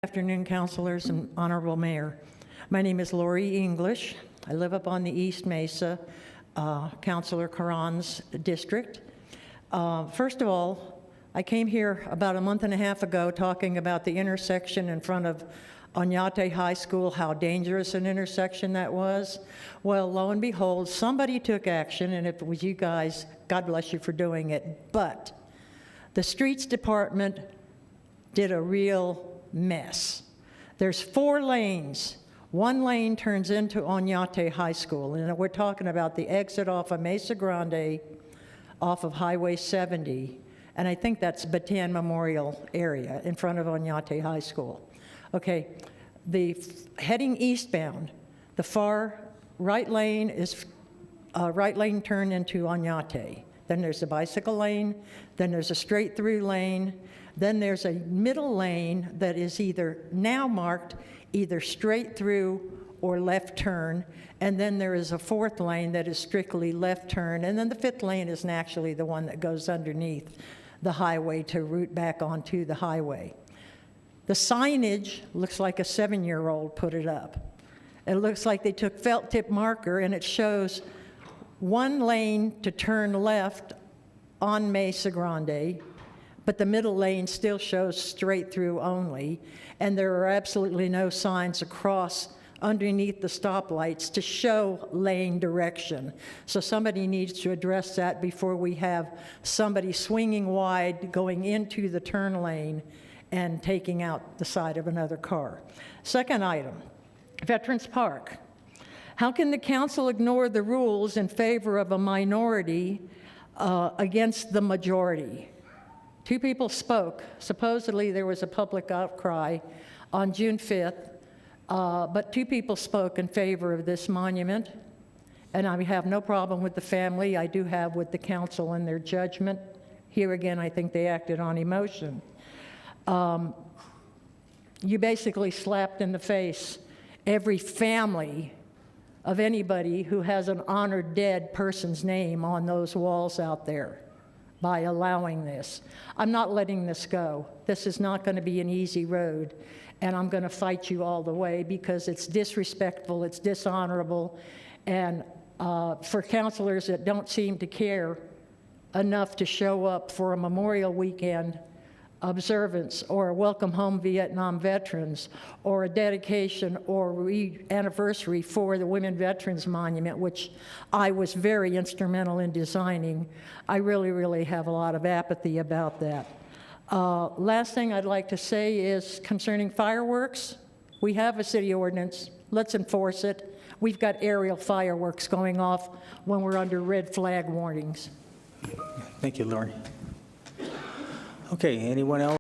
Afternoon, councilors and honorable mayor. My name is Lori English. I live up on the East Mesa, Councilor Karan's district. First of all, I came here about a month and a half ago talking about the intersection in front of Onate High School, how dangerous an intersection that was. Well, lo and behold, somebody took action, and if it was you guys, God bless you for doing it. But the streets department did a real mess. There's 4 lanes. 1 lane turns into Onate High School, and we're talking about the exit off of Mesa Grande, off of Highway 70, and I think that's Bataan Memorial area in front of Onate High School. Okay, heading eastbound, the far right lane is right lane turn into Onate. Then there's a bicycle lane, then there's a straight through lane, then there's a middle lane that is either now marked either straight through or left turn, and then there is a 4th lane that is strictly left turn, and then the 5th lane is actually the one that goes underneath the highway to route back onto the highway. The signage looks like a 7-year-old put it up. It looks like they took felt tip marker and it shows 1 lane to turn left on Mesa Grande, but the middle lane still shows straight through only, and there are absolutely no signs across underneath the stoplights to show lane direction. So somebody needs to address that before we have somebody swinging wide going into the turn lane and taking out the side of another car. Second item, Veterans Park. How can the council ignore the rules in favor of a minority against the majority? 2 people spoke. Supposedly there was a public outcry on June 5th, but 2 people spoke in favor of this monument, and I have no problem with the family. I do have with the council and their judgment. Here again, I think they acted on emotion. You basically slapped in the face every family of anybody who has an honored dead person's name on those walls out there by allowing this. I'm not letting this go. This is not going to be an easy road, and I'm going to fight you all the way because it's disrespectful, it's dishonorable, and for councilors that don't seem to care enough to show up for a Memorial Weekend observance or a welcome home Vietnam veterans or a dedication or anniversary for the Women Veterans Monument, which I was very instrumental in designing. I really have a lot of apathy about that. Last thing I'd like to say is concerning fireworks. We have a city ordinance. Let's enforce it. We've got aerial fireworks going off when we're under red flag warnings. Thank you, Lori. Okay, anyone else?